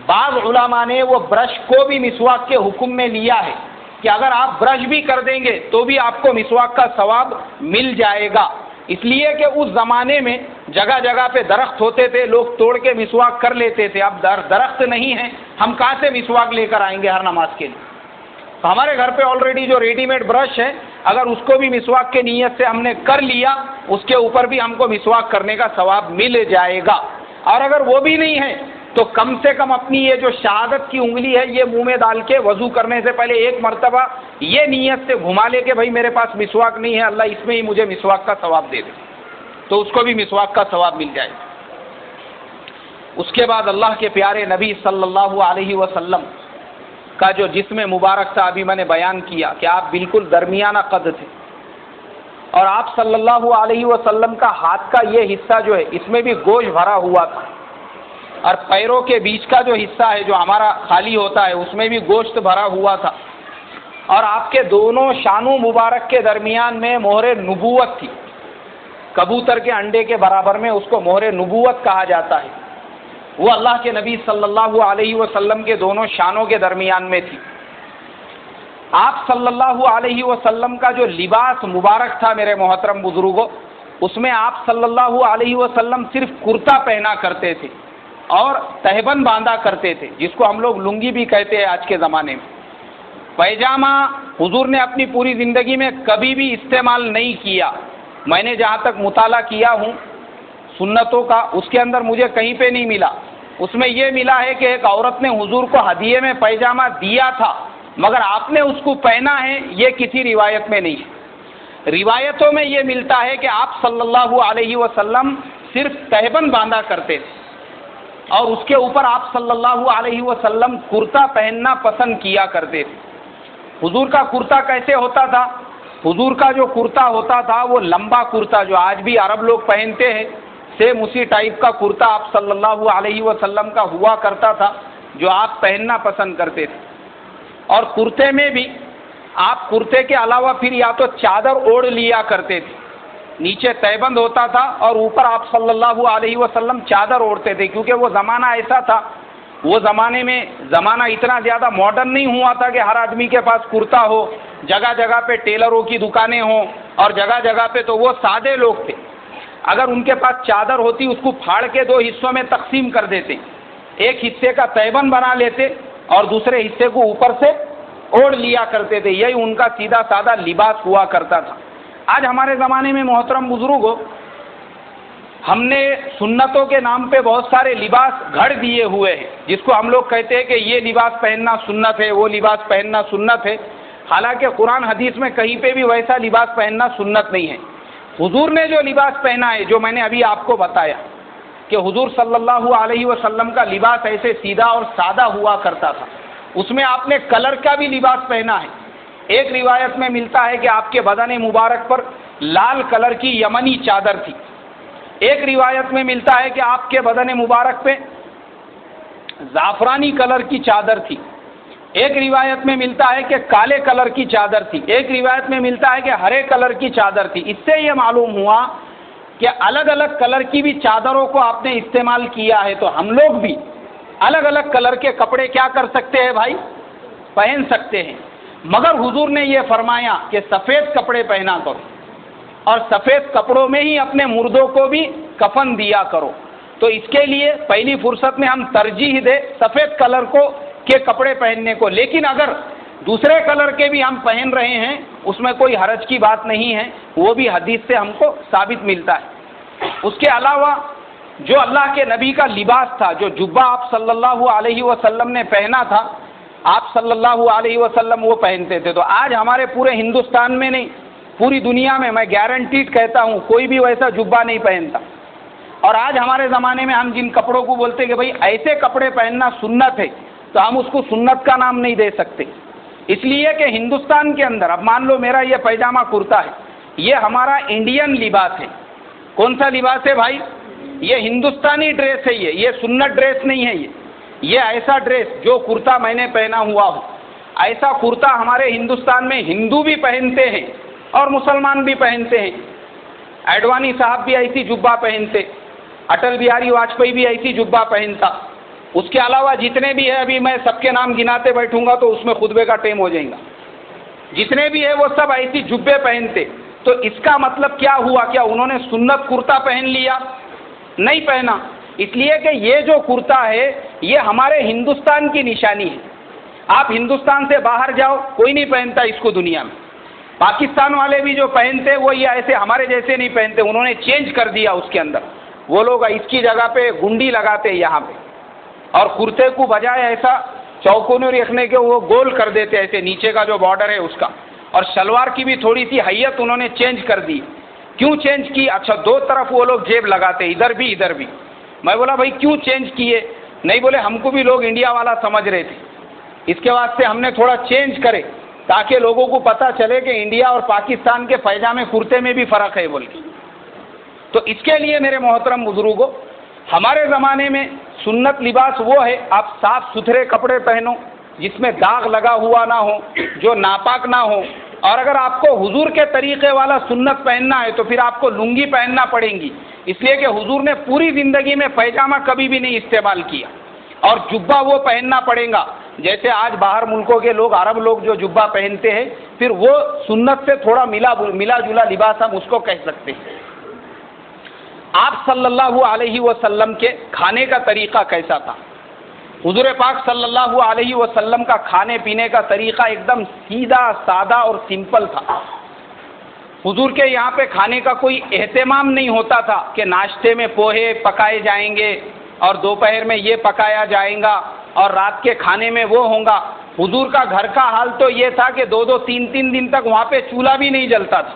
بعض علماء نے وہ برش کو بھی مسواک کے حکم میں لیا ہے کہ اگر آپ برش بھی کر دیں گے تو بھی آپ کو مسواک کا ثواب مل جائے گا. اس لیے کہ اس زمانے میں جگہ جگہ پہ درخت ہوتے تھے، لوگ توڑ کے مسواک کر لیتے تھے. اب درخت نہیں ہے، ہم کہاں سے مسواک لے کر آئیں گے ہر نماز کے لیے؟ تو ہمارے گھر پہ آلریڈی جو ریڈی میڈ برش ہے، اگر اس کو بھی مسواک کے نیت سے ہم نے کر لیا، اس کے اوپر بھی ہم کو مسواک کرنے کا ثواب مل جائے گا. اور اگر وہ بھی نہیں ہے تو کم سے کم اپنی یہ جو شہادت کی انگلی ہے یہ منہ میں ڈال کے وضو کرنے سے پہلے ایک مرتبہ یہ نیت سے گھما لے کہ بھائی میرے پاس مسواک نہیں ہے، اللہ اس میں ہی مجھے مسواک کا ثواب دے دے، تو اس کو بھی مسواک کا ثواب مل جائے. اس کے بعد اللہ کے پیارے نبی صلی اللہ علیہ وسلم کا جو جسم مبارک تھا، ابھی میں نے بیان کیا کہ آپ بالکل درمیانہ قد تھے، اور آپ صلی اللہ علیہ وسلم کا ہاتھ کا یہ حصہ جو ہے اس میں بھی گوشت بھرا ہوا تھا، اور پیروں کے بیچ کا جو حصہ ہے جو ہمارا خالی ہوتا ہے اس میں بھی گوشت بھرا ہوا تھا، اور آپ کے دونوں شانوں مبارک کے درمیان میں مہر نبوت تھی. کبوتر کے انڈے کے برابر میں اس کو مہر نبوت کہا جاتا ہے. وہ اللہ کے نبی صلی اللہ علیہ وسلم کے دونوں شانوں کے درمیان میں تھی. آپ صلی اللہ علیہ وسلم کا جو لباس مبارک تھا میرے محترم بزرگوں، اس میں آپ صلی اللہ علیہ وسلم صرف کرتا پہنا کرتے تھے اور تہبند باندھا کرتے تھے، جس کو ہم لوگ لنگی بھی کہتے ہیں آج کے زمانے میں. پیجامہ حضور نے اپنی پوری زندگی میں کبھی بھی استعمال نہیں کیا. میں نے جہاں تک مطالعہ کیا ہوں سنتوں کا، اس کے اندر مجھے کہیں پہ نہیں ملا. اس میں یہ ملا ہے کہ ایک عورت نے حضور کو ہدیے میں پیجامہ دیا تھا مگر آپ نے اس کو پہنا ہے، یہ کسی روایت میں نہیں ہے. روایتوں میں یہ ملتا ہے کہ آپ صلی اللہ علیہ وسلم صرف تہبند باندھا کرتے تھے اور اس کے اوپر آپ صلی اللہ علیہ وسلم کرتا پہننا پسند کیا کرتے تھے. حضور کا کرتا کیسے ہوتا تھا؟ حضور کا جو کرتا ہوتا تھا وہ لمبا کرتا جو آج بھی عرب لوگ پہنتے ہیں، سیم اسی ٹائپ کا کرتا آپ صلی اللہ علیہ وسلم کا ہوا کرتا تھا جو آپ پہننا پسند کرتے تھے. اور کرتے میں بھی آپ کرتے کے علاوہ پھر یا تو چادر اوڑھ لیا کرتے تھے، نیچے تہبند ہوتا تھا اور اوپر آپ صلی اللہ علیہ وسلم چادر اوڑھتے تھے، کیونکہ وہ زمانہ ایسا تھا، وہ زمانے میں زمانہ اتنا زیادہ ماڈرن نہیں ہوا تھا کہ ہر آدمی کے پاس کرتا ہو. جگہ جگہ پہ ٹیلروں کی دکانیں ہوں اور جگہ جگہ پہ تو وہ سادے لوگ تھے. اگر ان کے پاس چادر ہوتی اس کو پھاڑ کے دو حصوں میں تقسیم کر دیتے، ایک حصے کا تہبند بنا لیتے اور دوسرے حصے کو اوپر سے اوڑھ لیا کرتے تھے. یہی ان کا سیدھا سادہ لباس ہوا کرتا تھا. آج ہمارے زمانے میں محترم بزرگوں ہم نے سنتوں کے نام پہ بہت سارے لباس گھڑ دیے ہوئے ہیں، جس کو ہم لوگ کہتے ہیں کہ یہ لباس پہننا سنت ہے، وہ لباس پہننا سنت ہے. حالانکہ قرآن حدیث میں کہیں پہ بھی ویسا لباس پہننا سنت نہیں ہے. حضور نے جو لباس پہنا ہے، جو میں نے ابھی آپ کو بتایا کہ حضور صلی اللہ علیہ وسلم کا لباس ایسے سیدھا اور سادہ ہوا کرتا تھا، اس میں آپ نے کلر کا بھی لباس پہنا ہے. ایک روایت میں ملتا ہے کہ آپ کے بدن مبارک پر لال کلر کی یمنی چادر تھی. ایک روایت میں ملتا ہے کہ آپ کے بدن مبارک پہ زعفرانی کلر کی چادر تھی. ایک روایت میں ملتا ہے کہ کالے کلر کی چادر تھی. ایک روایت میں ملتا ہے کہ ہرے کلر کی چادر تھی. اس سے یہ معلوم ہوا کہ الگ الگ کلر کی بھی چادروں کو آپ نے استعمال کیا ہے. تو ہم لوگ بھی الگ الگ کلر کے کپڑے کیا کر سکتے ہیں بھائی؟ پہن سکتے ہیں. مگر حضور نے یہ فرمایا کہ سفید کپڑے پہنا کرو اور سفید کپڑوں میں ہی اپنے مردوں کو بھی کفن دیا کرو. تو اس کے لیے پہلی فرصت میں ہم ترجیح دیں سفید کلر کے کپڑے پہننے کو. لیکن اگر دوسرے کلر کے بھی ہم پہن رہے ہیں اس میں کوئی حرج کی بات نہیں ہے، وہ بھی حدیث سے ہم کو ثابت ملتا ہے. اس کے علاوہ جو اللہ کے نبی کا لباس تھا، جو جبہ آپ صلی اللہ علیہ وسلم نے پہنا تھا، آپ صلی اللہ علیہ وسلم وہ پہنتے تھے. تو آج ہمارے پورے ہندوستان میں نہیں، پوری دنیا میں گارنٹیڈ کہتا ہوں کوئی بھی ویسا جبہ نہیں پہنتا. اور آج ہمارے زمانے میں ہم جن کپڑوں کو بولتے کہ بھئی ایسے کپڑے پہننا سنت ہے، تو ہم اس کو سنت کا نام نہیں دے سکتے. اس لیے کہ ہندوستان کے اندر اب مان لو میرا یہ پیجامہ کرتا ہے، یہ ہمارا انڈین لباس ہے. کون سا لباس ہے بھائی؟ یہ ہندوستانی ڈریس ہے. یہ سنت ڈریس نہیں ہے. یہ ایسا ڈریس جو کرتا میں نے پہنا ہوا ہوں، ایسا کرتا ہمارے ہندوستان میں ہندو بھی پہنتے ہیں اور مسلمان بھی پہنتے ہیں. ایڈوانی صاحب بھی ایسی جبہ پہنتے، اٹل بہاری واجپئی بھی ایسی جبہ پہنتا. اس کے علاوہ جتنے بھی ہیں، ابھی میں سب کے نام گناتے بیٹھوں گا تو اس میں خطبے کا ٹائم ہو جائے گا. جتنے بھی ہیں وہ سب ایسی جبے پہنتے. تو اس کا مطلب کیا ہوا؟ کیا انہوں نے سنت کرتا پہن لیا؟ نہیں پہنا. اس لیے کہ یہ جو کرتا ہے یہ ہمارے ہندوستان کی نشانی ہے. آپ ہندوستان سے باہر جاؤ کوئی نہیں پہنتا اس کو دنیا میں. پاکستان والے بھی جو پہنتے وہ یہ ایسے ہمارے جیسے نہیں پہنتے، انہوں نے چینج کر دیا اس کے اندر. وہ لوگ اس کی جگہ پہ گنڈی لگاتے یہاں پہ، اور کرتے کو بجائے ایسا چوکونی رکھنے کے وہ گول کر دیتے ایسے نیچے کا جو بارڈر ہے اس کا. اور شلوار کی بھی تھوڑی سی حیت انہوں نے چینج کر دی. کیوں چینج کی؟ اچھا دو طرف وہ لوگ جیب لگاتے، ادھر بھی ادھر بھی. میں بولا بھائی کیوں چینج کیے؟ نہیں بولے ہم کو بھی لوگ انڈیا والا سمجھ رہے تھے، اس کے واسطے ہم نے تھوڑا چینج کرے تاکہ لوگوں کو پتہ چلے کہ انڈیا اور پاکستان کے پیجامے کرتے میں بھی فرق ہے بول کے. تو اس کے لیے میرے محترم بزرگوں، ہمارے زمانے میں سنت لباس وہ ہے آپ صاف ستھرے کپڑے پہنو جس میں داغ لگا ہوا نہ ہو، جو ناپاک نہ ہو. اور اگر آپ کو حضور کے طریقے والا سنت پہننا ہے تو پھر آپ کو لنگی پہننا پڑیں گی. اس لیے کہ حضور نے پوری زندگی میں پیجامہ کبھی بھی نہیں استعمال کیا، اور جبہ وہ پہننا پڑے گا. جیسے آج باہر ملکوں کے لوگ، عرب لوگ جو جبہ پہنتے ہیں، پھر وہ سنت سے تھوڑا ملا جلا لباس ہم اس کو کہہ سکتے ہیں. آپ صلی اللہ علیہ وسلم کے کھانے کا طریقہ کیسا تھا؟ حضور پاک صلی اللہ علیہ وسلم کا کھانے پینے کا طریقہ ایک دم سیدھا سادہ اور سمپل تھا. حضور کے یہاں پہ کھانے کا کوئی اہتمام نہیں ہوتا تھا کہ ناشتے میں پوہے پکائے جائیں گے اور دوپہر میں یہ پکایا جائے گا اور رات کے کھانے میں وہ ہوں گا. حضور کا گھر کا حال تو یہ تھا کہ 2-2 3-3 دن تک وہاں پہ چولہا بھی نہیں جلتا تھا.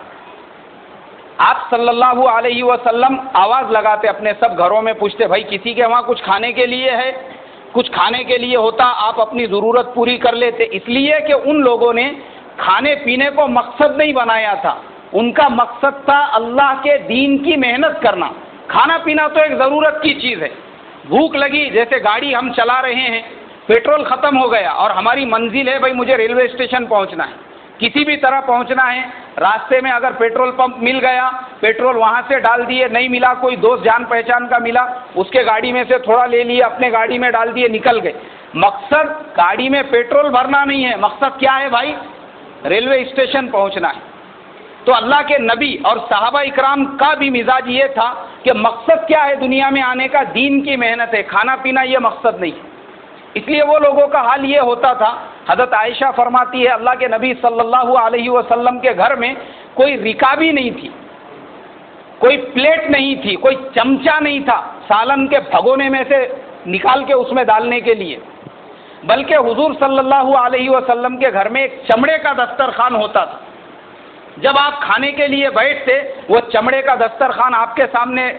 آپ صلی اللہ علیہ وسلم آواز لگاتے اپنے سب گھروں میں, پوچھتے بھائی کسی کے وہاں کچھ کھانے کے لیے ہے؟ کچھ کھانے کے لیے ہوتا آپ اپنی ضرورت پوری کر لیتے. اس لیے کہ ان لوگوں نے کھانے پینے کو مقصد نہیں بنایا تھا, ان کا مقصد تھا اللہ کے دین کی محنت کرنا. کھانا پینا تو ایک ضرورت کی چیز ہے. بھوک لگی, جیسے گاڑی ہم چلا رہے ہیں, پیٹرول ختم ہو گیا اور ہماری منزل ہے بھائی مجھے ریلوے اسٹیشن پہنچنا ہے, کسی بھی طرح پہنچنا ہے. راستے میں اگر پیٹرول پمپ مل گیا, پیٹرول وہاں سے ڈال دیے, نہیں ملا کوئی دوست جان پہچان کا ملا, اس کے گاڑی میں سے تھوڑا لے لیے, اپنے گاڑی میں ڈال دیے, نکل گئے. مقصد گاڑی میں پیٹرول بھرنا نہیں ہے, مقصد کیا ہے بھائی؟ ریلوے اسٹیشن پہنچنا ہے. تو اللہ کے نبی اور صحابہ اکرام کا بھی مزاج یہ تھا کہ مقصد کیا ہے دنیا میں آنے کا؟ دین کی محنت ہے, کھانا پینا یہ مقصد نہیں. اس لیے وہ لوگوں کا حال یہ ہوتا تھا. حضرت عائشہ فرماتی ہے اللہ کے نبی صلی اللہ علیہ وسلم کے گھر میں کوئی رکابی نہیں تھی, کوئی پلیٹ نہیں تھی, کوئی چمچا نہیں تھا سالن کے بھگونے میں سے نکال کے اس میں ڈالنے کے لیے, بلکہ حضور صلی اللہ علیہ وسلم کے گھر میں ایک چمڑے کا دسترخوان ہوتا تھا. جب آپ کھانے کے لیے بیٹھتے وہ چمڑے کا دسترخوان آپ کے سامنے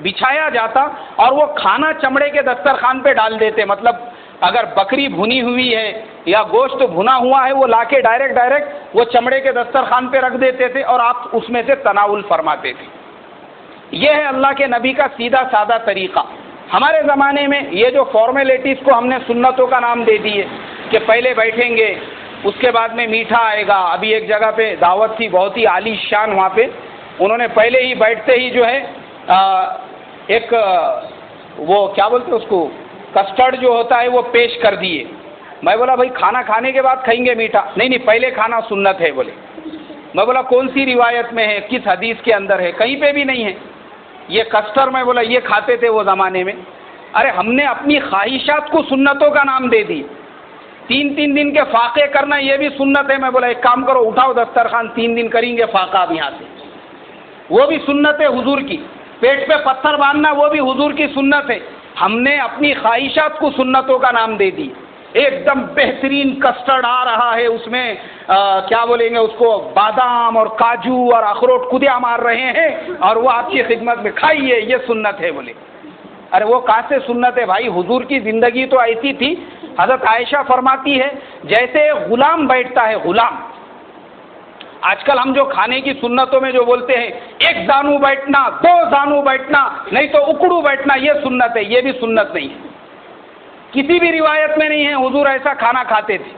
بچھایا جاتا اور وہ کھانا چمڑے کے دسترخوان پہ ڈال دیتے. مطلب اگر بکری بھنی ہوئی ہے یا گوشت بھنا ہوا ہے وہ لا کے ڈائریکٹ وہ چمڑے کے دسترخوان پہ رکھ دیتے تھے اور آپ اس میں سے تناول فرماتے تھے. یہ ہے اللہ کے نبی کا سیدھا سادہ طریقہ. ہمارے زمانے میں یہ جو فارمیلٹیز کو ہم نے سنتوں کا نام دے دیے کہ پہلے بیٹھیں گے, اس کے بعد میں میٹھا آئے گا. ابھی ایک جگہ پہ دعوت تھی بہت ہی عالی شان, وہاں پہ انہوں نے پہلے ہی بیٹھتے ہی جو ہے ایک وہ کیا بولتے اس کو کسٹرڈ جو ہوتا ہے وہ پیش کر دیے. میں بولا بھائی کھانا کھانے کے بعد کھائیں گے میٹھا؟ نہیں پہلے کھانا سنت ہے بولے. میں بولا کون سی روایت میں ہے, کس حدیث کے اندر ہے؟ کہیں پہ بھی نہیں ہے یہ کسٹرڈ. میں بولا یہ کھاتے تھے وہ زمانے میں. ارے ہم نے اپنی خواہشات کو سنتوں کا نام دے دی. 3 دن کے فاقے کرنا یہ بھی سنت ہے. میں بولا ایک کام کرو, اٹھاؤ دسترخوان, 3 دن کریں گے فاقہ اب یہاں سے, وہ بھی سنت ہے حضور کی. پیٹ پہ پتھر باندھنا وہ بھی حضور کی سنت ہے. ہم نے اپنی خواہشات کو سنتوں کا نام دے دی. ایک دم بہترین کسٹرڈ آ رہا ہے, اس میں کیا بولیں گے اس کو, بادام اور کاجو اور اخروٹ کدیا مار رہے ہیں اور وہ آپ کی خدمت میں, کھائیے یہ سنت ہے بولے. ارے وہ کہاں سے سنت ہے بھائی؟ حضور کی زندگی تو ایسی تھی. حضرت عائشہ فرماتی ہے جیسے غلام بیٹھتا ہے, غلام. آج کل ہم جو کھانے کی سنتوں میں جو بولتے ہیں 1 زانو بیٹھنا, 2 زانو بیٹھنا, نہیں تو اکڑو بیٹھنا, یہ سنت ہے. یہ بھی سنت نہیں ہے, کسی بھی روایت میں نہیں ہے حضور ایسا کھانا کھاتے تھے.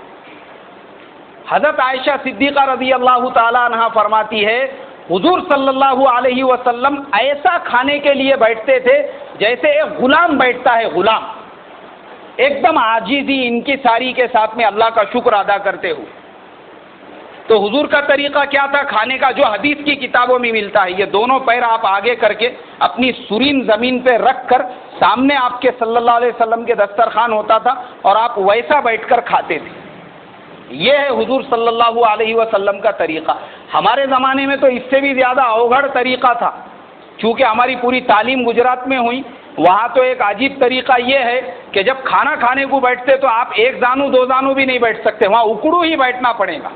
حضرت عائشہ صدیقہ رضی اللہ تعالی عنہا فرماتی ہے حضور صلی اللہ علیہ وسلم ایسا کھانے کے لیے بیٹھتے تھے جیسے ایک غلام بیٹھتا ہے, غلام, ایک دم عاجزی انکساری کے ساتھ میں اللہ کا شکر ادا کرتے ہوئے. تو حضور کا طریقہ کیا تھا کھانے کا, جو حدیث کی کتابوں میں ملتا ہے؟ یہ دونوں پیر آپ آگے کر کے اپنی سرین زمین پہ رکھ کر سامنے آپ کے صلی اللہ علیہ وسلم کے دسترخوان ہوتا تھا اور آپ ویسا بیٹھ کر کھاتے تھے. یہ ہے حضور صلی اللہ علیہ وسلم کا طریقہ. ہمارے زمانے میں تو اس سے بھی زیادہ اوگھڑ طریقہ تھا. چونکہ ہماری پوری تعلیم گجرات میں ہوئی, وہاں تو ایک عجیب طریقہ یہ ہے کہ جب کھانا کھانے کو بیٹھتے تو آپ 1 زانو 2 زانو بھی نہیں بیٹھ سکتے, وہاں اکڑو ہی بیٹھنا پڑے گا.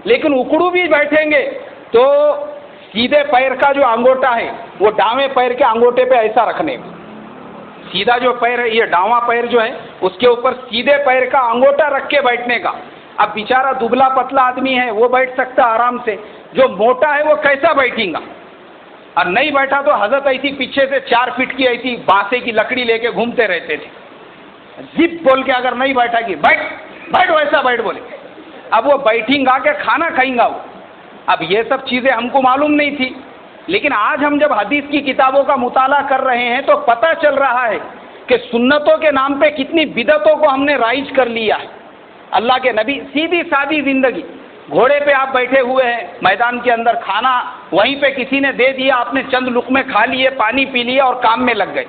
لیکن اکڑو بھی بیٹھیں گے تو سیدھے پیر کا جو انگوٹا ہے وہ ڈاویں پیر کے انگوٹے پہ ایسا رکھنے کا. سیدھا جو پیر ہے, یہ ڈاواں پیر جو ہے اس کے اوپر سیدھے پیر کا انگوٹا رکھ کے بیٹھنے کا. اب بیچارہ دبلا پتلا آدمی ہے وہ بیٹھ سکتا آرام سے, جو موٹا ہے وہ کیسا بیٹھیں گا؟ اور نہیں بیٹھا تو حضرت ایسی پیچھے سے 4 فٹ کی ایسی بانسے کی لکڑی لے کے گھومتے رہتے تھے. زپ بول کے اگر نہیں بیٹھا کہ بیٹھ بیٹھ ویسا بیٹھ بولے. اب وہ بیٹھیں گا کہ کھانا کھائیں گا وہ؟ اب یہ سب چیزیں ہم کو معلوم نہیں تھی, لیکن آج ہم جب حدیث کی کتابوں کا مطالعہ کر رہے ہیں تو پتہ چل رہا ہے کہ سنتوں کے نام پہ کتنی بدعتوں کو ہم نے رائج کر لیا ہے. اللہ کے نبی سیدھی سادی زندگی, گھوڑے پہ آپ بیٹھے ہوئے ہیں میدان کے اندر, کھانا وہیں پہ کسی نے دے دیا, آپ نے چند لقمے کھا لیے, پانی پی لیا اور کام میں لگ گئے.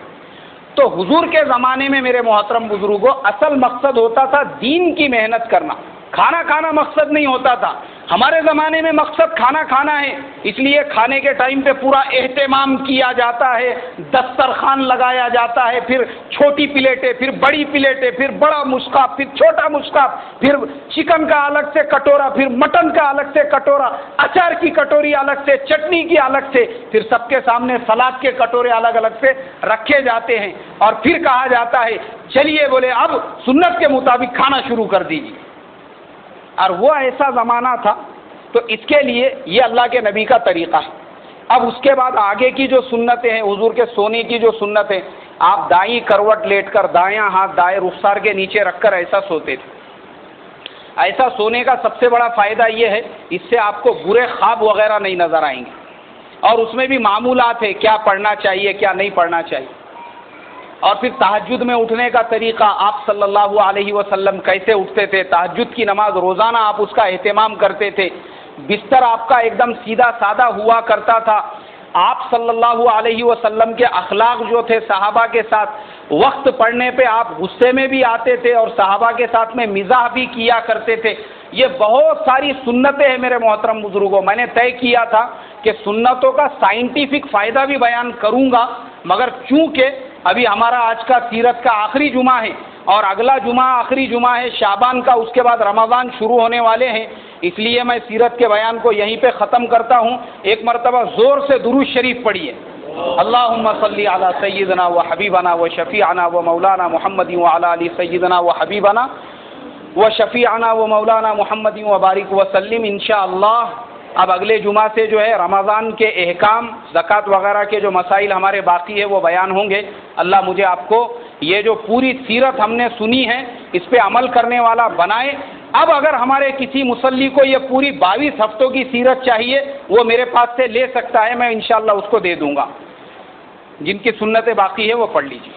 تو حضور کے زمانے میں میرے محترم بزرگوں اصل مقصد ہوتا تھا دین کی محنت کرنا، کھانا کھانا مقصد نہیں ہوتا تھا۔ ہمارے زمانے میں مقصد کھانا کھانا ہے، اس لیے کھانے کے ٹائم پہ پورا اہتمام کیا جاتا ہے، دسترخوان لگایا جاتا ہے، پھر چھوٹی پلیٹیں، پھر بڑی پلیٹیں، پھر بڑا مشکاب، پھر چھوٹا مشکاب، پھر چکن کا الگ سے کٹورا، پھر مٹن کا الگ سے کٹورا، اچار کی کٹوری الگ سے، چٹنی کی الگ سے، پھر سب کے سامنے سلاد کے کٹورے الگ الگ سے رکھے جاتے ہیں، اور پھر کہا جاتا ہے چلیے بولے اب سنت کے مطابق کھانا شروع کر دیجیے۔ اور وہ ایسا زمانہ تھا، تو اس کے لیے یہ اللہ کے نبی کا طریقہ ہے۔ اب اس کے بعد آگے کی جو سنتیں ہیں، حضور کے سونے کی جو سنت ہے، آپ دائیں کروٹ لیٹ کر دایاں ہاتھ دائیں رخسار کے نیچے رکھ کر ایسا سوتے تھے۔ ایسا سونے کا سب سے بڑا فائدہ یہ ہے، اس سے آپ کو برے خواب وغیرہ نہیں نظر آئیں گے، اور اس میں بھی معمولات ہے کیا پڑھنا چاہیے کیا نہیں پڑھنا چاہیے۔ اور پھر تہجد میں اٹھنے کا طریقہ، آپ صلی اللہ علیہ وسلم کیسے اٹھتے تھے، تہجد کی نماز روزانہ آپ اس کا اہتمام کرتے تھے، بستر آپ کا ایک دم سیدھا سادہ ہوا کرتا تھا، آپ صلی اللہ علیہ وسلم کے اخلاق جو تھے صحابہ کے ساتھ، وقت پڑھنے پہ آپ غصے میں بھی آتے تھے اور صحابہ کے ساتھ میں مزاح بھی کیا کرتے تھے۔ یہ بہت ساری سنتیں ہیں میرے محترم بزرگوں۔ میں نے طے کیا تھا کہ سنتوں کا سائنٹیفک فائدہ بھی بیان کروں گا، مگر چونکہ ابھی ہمارا آج کا سیرت کا آخری جمعہ ہے اور اگلا جمعہ آخری جمعہ ہے شعبان کا، اس کے بعد رمضان شروع ہونے والے ہیں، اس لیے میں سیرت کے بیان کو یہیں پہ ختم کرتا ہوں۔ ایک مرتبہ زور سے درود شریف پڑھیے۔ اللہم صلی علی سیدنا و حبیبنا و شفیعنا و مولانا محمد وعلی آل سیدنا و حبیبنا و شفیعنا و مولانا محمد و بارک وسلم۔ انشاءاللہ اب اگلے جمعہ سے جو ہے رمضان کے احکام، زکوٰۃ وغیرہ کے جو مسائل ہمارے باقی ہے وہ بیان ہوں گے۔ اللہ مجھے آپ کو یہ جو پوری سیرت ہم نے سنی ہے اس پہ عمل کرنے والا بنائے۔ اب اگر ہمارے کسی مصلی کو یہ پوری 22 ہفتوں کی سیرت چاہیے وہ میرے پاس سے لے سکتا ہے، میں انشاءاللہ اس کو دے دوں گا۔ جن کی سنتیں باقی ہے وہ پڑھ لیجیے۔